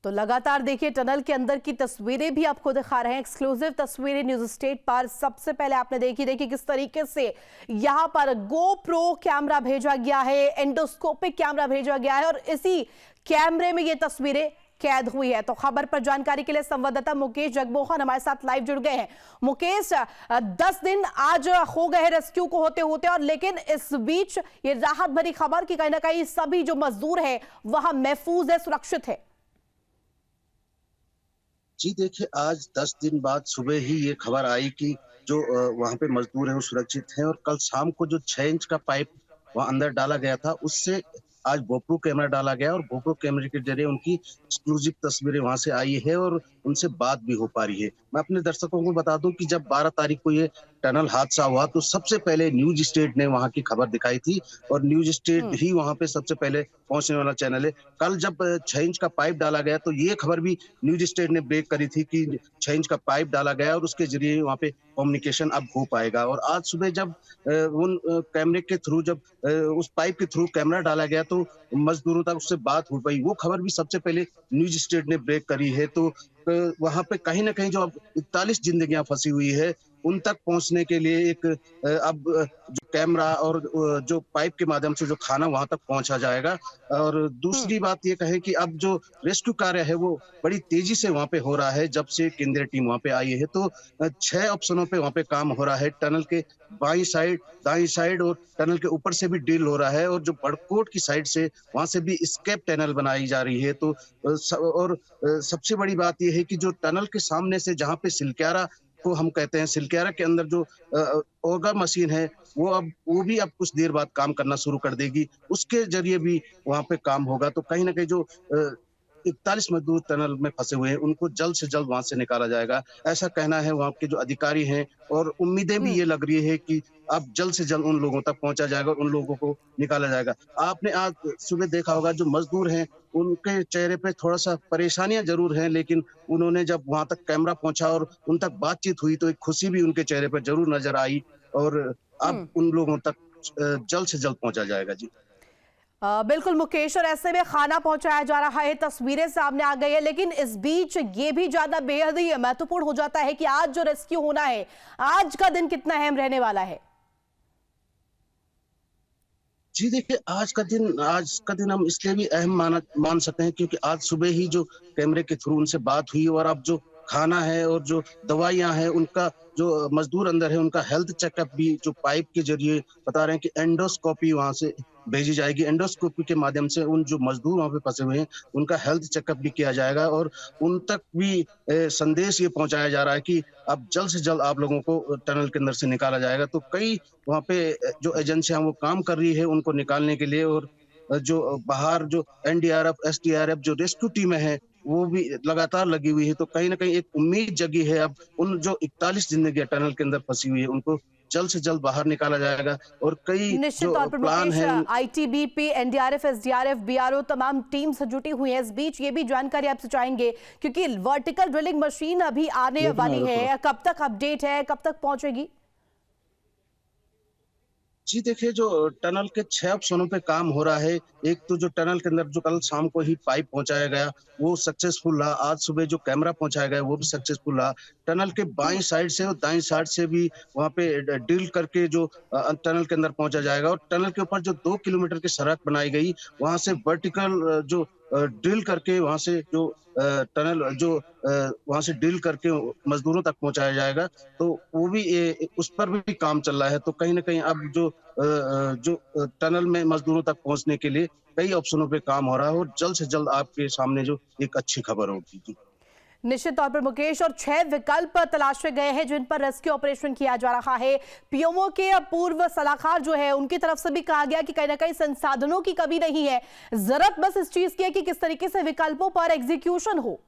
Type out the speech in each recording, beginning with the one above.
तो लगातार देखिए टनल के अंदर की तस्वीरें भी आपको दिखा रहे हैं, एक्सक्लूसिव तस्वीरें न्यूज स्टेट पर। सबसे पहले आपने देखिए किस तरीके से यहां पर गोप्रो कैमरा भेजा गया है, एंडोस्कोपिक कैमरा भेजा गया है और इसी कैमरे में ये तस्वीरें कैद हुई है। तो खबर पर जानकारी के लिए संवाददाता मुकेश जगमोहन हमारे साथ लाइव जुड़ गए हैं। मुकेश, 10 दिन आज हो गए रेस्क्यू को होते होते, और लेकिन इस बीच ये राहत भरी खबर कि कहीं ना कहीं सभी जो मजदूर है वहां महफूज है, सुरक्षित है। जी देखिए, आज 10 दिन बाद सुबह ही ये खबर आई कि जो वहाँ पे मजदूर हैं वो सुरक्षित हैं, और कल शाम को जो 6 इंच का पाइप वहाँ अंदर डाला गया था, उससे आज गोप्रो कैमरा डाला गया और गोप्रो कैमरे के जरिए उनकी एक्सक्लूसिव तस्वीरें वहाँ से आई है और उनसे बात भी हो पा रही है। मैं अपने दर्शकों को बता दूं कि जब 12 तारीख को ये टनल हादसा हुआ तो सबसे पहले न्यूज स्टेट ने वहाँ की खबर दिखाई थी, और न्यूज स्टेट ही वहाँ पे सबसे पहले पहुंचने वाला चैनल है। कल जब 6 इंच का पाइप डाला गया तो ये खबर भी न्यूज स्टेट ने ब्रेक करी थी कि 6 इंच का पाइप डाला गया और उसके जरिए वहाँ पे कम्युनिकेशन अब हो पाएगा। और आज सुबह जब उन कैमरे के थ्रू जब उस पाइप के थ्रू कैमरा डाला गया तो मजदूरों तक उससे बात हो पाई। वो खबर भी सबसे पहले न्यूज स्टेट ने ब्रेक करी है। तो वहां पे कहीं ना कहीं जो अब 41 जिंदगियां फंसी हुई है उन तक पहुंचने के लिए एक अब जो कैमरा और जो पाइप के माध्यम से जो खाना वहां तक पहुंचा जाएगा। और दूसरी बात ये कहे कि अब जो रेस्क्यू कार्य है वो बड़ी तेजी से वहां पे हो रहा है जब से केंद्रीय टीम वहां पे आई है। तो 6 ऑप्शनों पे वहां पे काम हो रहा है। टनल के बाई साइड, दाई साइड और टनल के ऊपर से भी ड्रिल हो रहा है, और जो बड़कोट की साइड से वहां से भी स्केप टनल बनाई जा रही है। तो और सबसे बड़ी बात यह है कि जो टनल के सामने से जहां पे सिलक्यारा को हम कहते हैं, सिलक्यारा के अंदर जो ओगा मशीन है वो भी अब कुछ देर बाद काम करना शुरू कर देगी। उसके जरिए भी वहां पे काम होगा। तो कहीं ना कहीं जो 41 मजदूर टनल में फंसे हुए हैं उनको जल्द से जल्द वहां से निकाला जाएगा, ऐसा कहना है वहां के जो अधिकारी हैं। और उम्मीदें भी ये लग रही है कि अब जल्द से जल्द उन लोगों तक पहुंचा जाएगा और उन लोगों को निकाला जाएगा। आपने आज सुबह देखा होगा जो मजदूर हैं उनके चेहरे पे थोड़ा सा परेशानियां जरूर हैं, लेकिन उन्होंने जब वहां तक कैमरा पहुंचा और उन तक बातचीत हुई तो एक खुशी भी उनके चेहरे पर जरूर नजर आई। और अब उन लोगों तक जल्द से जल्द पहुंचा जाएगा। जी बिल्कुल मुकेश, और ऐसे में खाना पहुंचाया जा रहा है, तस्वीरें सामने आ गई है, लेकिन इस बीच ये भी ज्यादा बेहद ही महत्वपूर्ण हो जाता है कि आज जो रेस्क्यू होना है, आज का दिन कितना अहम रहने वाला है। जी देखिए, आज का दिन हम इसलिए भी अहम मान सकते हैं क्योंकि आज सुबह ही जो कैमरे के थ्रू उनसे बात हुई, और अब जो खाना है और जो दवाइयां हैं उनका जो मजदूर अंदर है उनका हेल्थ चेकअप भी जो पाइप के जरिए बता रहे हैं कि एंडोस्कोपी वहां से भेजी जाएगी। एंडोस्कोपी के माध्यम से उन जो मजदूर वहां पे फंसे हुए हैं उनका हेल्थ चेकअप भी किया जाएगा, और उन तक भी संदेश ये पहुंचाया जा रहा है कि अब जल्द से जल्द आप लोगों को टनल के अंदर से निकाला जाएगा। तो कई वहां पे जो एजेंसियां वो काम कर रही है उनको निकालने के लिए, और जो बाहर जो एनडीआरएफ, एसडीआरएफ जो रेस्क्यू टीमें हैं वो भी लगातार लगी हुई है। तो कहीं ना कहीं एक उम्मीद जगी है अब उन जो 41 जिंदगी टनल के अंदर फंसी हुई है उनको जल्द से जल्द बाहर निकाला जाएगा। और कई निश्चित जो तौर पर प्लान मुकेश, है आईटीबीपी, एनडीआरएफ, एसडीआरएफ, बीआरओ तमाम टीम्स जुटी हुई हैं। इस बीच ये भी जानकारी आपसे चाहेंगे क्योंकि वर्टिकल ड्रिलिंग मशीन अभी आने वाली है, कब तक अपडेट है, कब तक पहुंचेगी? जी देखिए, जो टनल के 6 ऑप्शनों पे काम हो रहा है। एक तो जो टनल के अंदर जो कल शाम को ही पाइप पहुंचाया गया वो सक्सेसफुल रहा। आज सुबह जो कैमरा पहुंचाया गया वो भी सक्सेसफुल रहा। टनल के बाईं साइड से और दाईं साइड से भी वहां पे ड्रिल करके जो टनल के अंदर पहुंचा जाएगा। और टनल के ऊपर जो 2 किलोमीटर की सड़क बनाई गई वहां से वर्टिकल जो ड्रिल करके वहां से जो टनल जो वहां से ड्रिल करके मजदूरों तक पहुंचाया जाएगा। तो वो भी उस पर भी काम चल रहा है। तो कहीं ना कहीं अब जो टनल में मजदूरों तक पहुंचने के लिए कई ऑप्शनों पे काम हो रहा है, और जल्द से जल्द आपके सामने जो एक अच्छी खबर होगी। निश्चित तौर पर मुकेश, और 6 विकल्प तलाशे गए हैं जिन पर रेस्क्यू ऑपरेशन किया जा रहा है। पीएमओ के पूर्व सलाहकार जो है उनकी तरफ से भी कहा गया कि कहीं ना कहीं संसाधनों की कमी नहीं है, जरूरत बस इस चीज की है कि किस तरीके से विकल्पों पर एग्जीक्यूशन हो।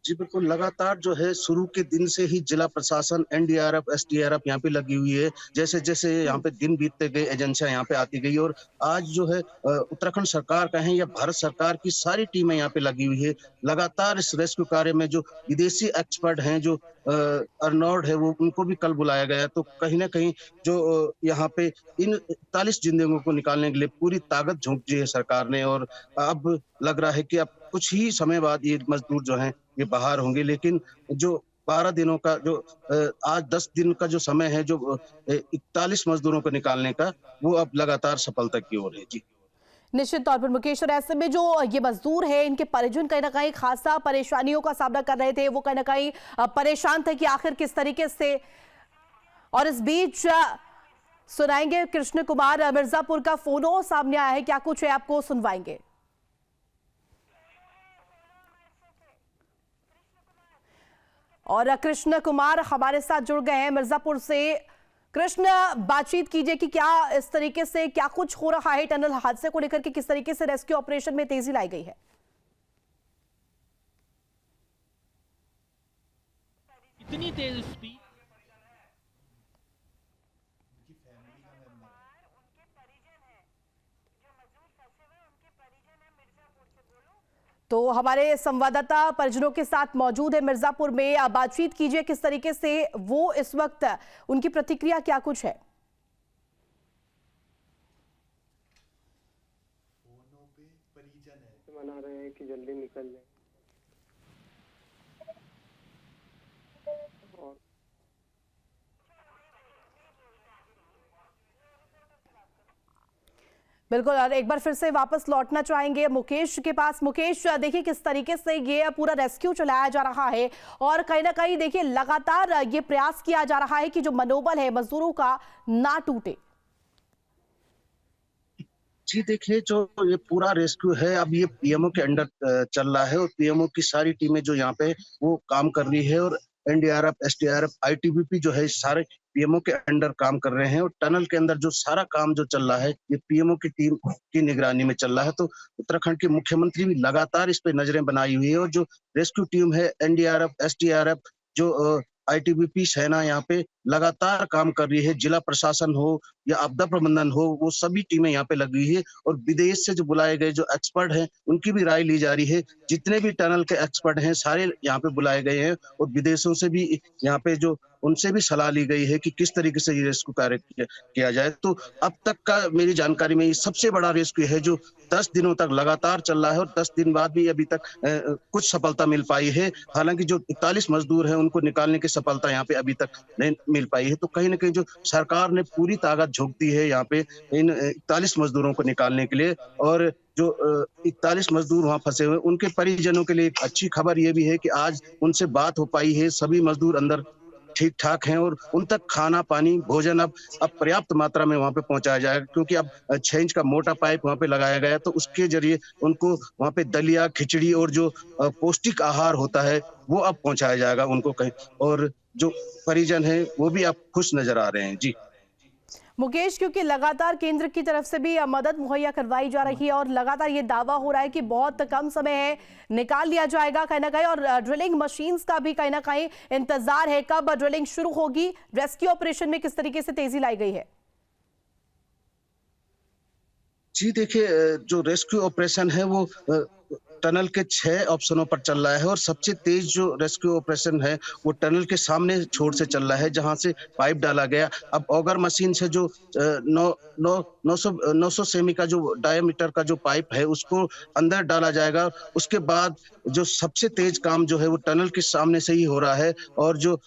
जी बिल्कुल, लगातार जो है शुरू के दिन से ही जिला प्रशासन, एनडीआरएफ, एसडीआरएफ यहाँ पे लगी हुई है। जैसे-जैसे यहाँ पे दिन बीतते गए, एजेंसियाँ यहाँ पे आती गई और आज जो है उत्तराखंड सरकार कहें या भारत सरकार की सारी टीमें यहाँ पे लगी हुई है। लगातार इस रेस्क्यू कार्य में जो विदेशी एक्सपर्ट हैं, जो अर्नोल्ड है, वो उनको भी कल बुलाया गया है। तो कहीं न कहीं जो यहाँ पे इन 41 जिंदगियों को निकालने के लिए पूरी ताकत झोंक दी है सरकार ने और अब लग रहा है कि अब कुछ ही समय बाद ये मजदूर जो हैं ये बाहर होंगे, लेकिन जो 12 दिनों का जो आज 10 दिन का जो समय है, जो 41 मजदूरों को निकालने का, वो अब लगातार सफलता की ओर है। जी। निश्चित तौर पर मुकेश, और ऐसे में जो ये मजदूर है, इनके परिजन कहीं ना कहीं खासा परेशानियों का सामना कर रहे थे। वो कहीं ना कहीं परेशान थे कि आखिर किस तरीके से। और इस बीच सुनाएंगे कृष्ण कुमार मिर्जापुर का फोनो सामने आया है, क्या कुछ है आपको सुनवाएंगे। और कृष्ण कुमार हमारे साथ जुड़ गए हैं मिर्जापुर से। कृष्ण, बातचीत कीजिए कि क्या इस तरीके से क्या कुछ हो रहा है टनल हादसे को लेकर के, किस तरीके से रेस्क्यू ऑपरेशन में तेजी लाई गई है। इतनी तेज स्पीड। तो हमारे संवाददाता परिजनों के साथ मौजूद है मिर्जापुर में। आप बातचीत कीजिए किस तरीके से वो इस वक्त, उनकी प्रतिक्रिया क्या कुछ है। मना रहे हैं कि जल्दी निकल जाए। और बिल्कुल, और एक बार फिर से वापस लौटना चाहेंगे मुकेश के पास। मुकेश, देखिए किस तरीके से ये पूरा रेस्क्यू चलाया जा रहा है और कहीं ना कहीं देखिए लगातार ये प्रयास किया जा रहा है कि जो मनोबल है मजदूरों का ना टूटे। जी देखिए, जो ये पूरा रेस्क्यू है अब ये पीएमओ के अंडर चल रहा है और पीएमओ की सारी टीमें जो यहाँ पे वो काम कर रही है और एनडीआरएफ, एसडीआरएफ, आईटीबीपी जो है सारे पीएमओ के अंडर काम कर रहे हैं और टनल के अंदर जो सारा काम जो चल रहा है ये पीएमओ की टीम की निगरानी में चल रहा है। तो उत्तराखंड के मुख्यमंत्री भी लगातार इस पे नजरें बनाई हुई है और जो रेस्क्यू टीम है, एनडीआरएफ, एसडीआरएफ, जो आईटीबीपी सेना यहाँ पे लगातार काम कर रही है। जिला प्रशासन हो या आपदा प्रबंधन हो, वो सभी टीमें यहाँ पे लगी हुई है और विदेश से जो बुलाए गए जो एक्सपर्ट हैं उनकी भी राय ली जा रही है। जितने भी टनल के एक्सपर्ट हैं सारे यहाँ पे बुलाए गए हैं और विदेशों से भी यहाँ पे जो उनसे भी सलाह ली गई है कि किस तरीके से ये रेस्क्यू कार्य किया जाए। तो अब तक का मेरी जानकारी में ये सबसे बड़ा रेस्क्यू है जो 10 दिनों तक लगातार चल रहा है और 10 दिन बाद भी अभी तक कुछ सफलता मिल पाई है। हालांकि जो 41 मजदूर हैं उनको निकालने की सफलता यहाँ पे अभी तक नहीं मिल पाई है। तो कहीं ना कहीं जो सरकार ने पूरी ताकत झोंक दी है यहाँ पे इन 41 मजदूरों को निकालने के लिए और जो 41 मजदूर वहां फंसे हुए उनके परिजनों के लिए एक अच्छी खबर ये भी है कि आज उनसे बात हो पाई है। सभी मजदूर अंदर ठीक ठाक हैं और उन तक खाना पानी भोजन अब पर्याप्त मात्रा में वहां पे पहुंचाया जाएगा क्योंकि अब 6 इंच का मोटा पाइप वहां पे लगाया गया है। तो उसके जरिए उनको वहां पे दलिया, खिचड़ी और जो पौष्टिक आहार होता है वो अब पहुंचाया जाएगा उनको कहीं। और जो परिजन है वो भी अब खुश नजर आ रहे हैं। जी मुकेश, क्योंकि लगातार केंद्र की तरफ से भी मदद मुहैया करवाई जा रही है और लगातार ये दावा हो रहा है कि बहुत कम समय है, निकाल लिया जाएगा कहीं ना कहीं, और ड्रिलिंग मशीन्स का भी कहीं ना कहीं इंतजार है। कब ड्रिलिंग शुरू होगी, रेस्क्यू ऑपरेशन में किस तरीके से तेजी लाई गई है? जी देखिए, जो रेस्क्यू ऑपरेशन है वो टनल के 6 ऑप्शनों पर चल रहा है और सबसे तेज जो रेस्क्यू ऑपरेशन है वो टनल के सामने छोर से चल रहा है जहां से पाइप डाला गया। अब ऑगर मशीन से जो 900 सेमी का जो डायमीटर का जो पाइप है उसको अंदर डाला जाएगा। उसके बाद जो सबसे तेज काम जो है वो टनल के सामने से ही हो रहा है और जो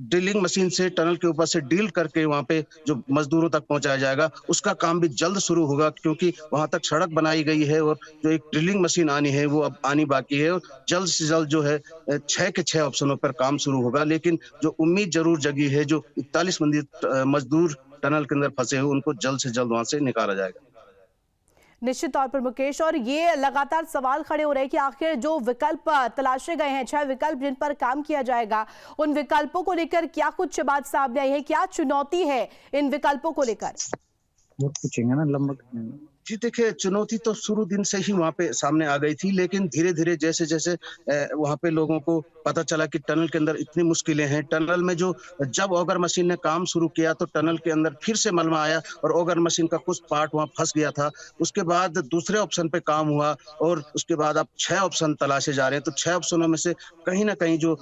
ड्रिलिंग मशीन से टनल के ऊपर से ड्रिल करके वहां पे जो मजदूरों तक पहुंचाया जाएगा उसका काम भी जल्द शुरू होगा क्योंकि वहां तक सड़क बनाई गई है और जो एक ड्रिलिंग मशीन आनी है वो अब आनी बाकी है और जल्द से जल्द जो है 6 के 6 ऑप्शनों पर काम शुरू होगा। लेकिन जो उम्मीद जरूर जगी है, जो 41 मजदूर टनल के अंदर फंसे हुए उनको जल्द से जल्द वहां से निकाला जाएगा। निश्चित तौर पर मुकेश, और ये लगातार सवाल खड़े हो रहे हैं कि आखिर जो विकल्प तलाशे गए हैं, 6 विकल्प जिन पर काम किया जाएगा, उन विकल्पों को लेकर क्या कुछ बात सामने आई है? क्या चुनौती है इन विकल्पों को लेकर? बहुत पूछेंगे ना लंबा। जी देखिए, चुनौती तो शुरू दिन से ही वहाँ पे सामने आ गई थी, लेकिन धीरे-धीरे जैसे-जैसे वहाँ पे लोगों को पता चला कि टनल के अंदर इतनी मुश्किलें हैं, टनल में जो जब ऑगर मशीन ने काम शुरू किया तो टनल के अंदर फिर से मलबा आया और ऑगर मशीन का कुछ पार्ट वहाँ फँस गया था। उसके बाद दूसरे ऑप्शन पे काम हुआ और उसके बाद अब 6 ऑप्शन तलाशे जा रहे हैं, तो 6 ऑप्शनों में से कहीं न कहीं जो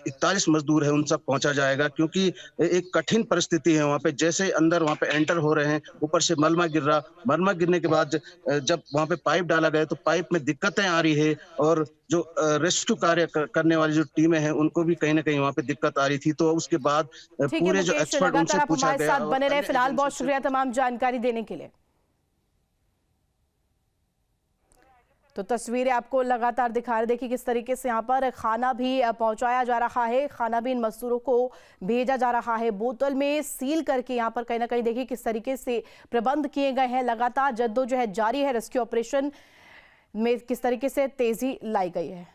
41 मज़दूर हैं, उन तक पहुँचा जाएगा क्योंकि एक कठिन परिस्थिति है वहाँ पे। जैसे अंदर वहाँ पे एंटर हो रहे हैं, ऊपर से मलबा गिर रहा, मलबा गिरने के बाद जब वहाँ पे पाइप डाला गया तो पाइप में दिक्कतें आ रही है और जो रेस्क्यू कार्य करने वाली जो टीमें हैं उनको भी कहीं न कहीं वहाँ पे दिक्कत आ रही थी। तो उसके बाद ठीक है पूरे जो मुकेश, एक्सपर्ट उनसे लगातार आप पूछा हमारे गया साथ और बने रहे। अन्य फिलहाल बहुत एजेंसी से शुक्रिया तमाम जानकारी देने के लिए। तो तस्वीरें आपको लगातार दिखा रहे, देखिए किस तरीके से यहाँ पर खाना भी पहुंचाया जा रहा है, खाना भी इन मजदूरों को भेजा जा रहा है, बोतल में सील करके। यहाँ पर कहीं ना कहीं देखिए किस तरीके से प्रबंध किए गए हैं, लगातार जद्दोजहद जारी है, रेस्क्यू ऑपरेशन में किस तरीके से तेजी लाई गई है।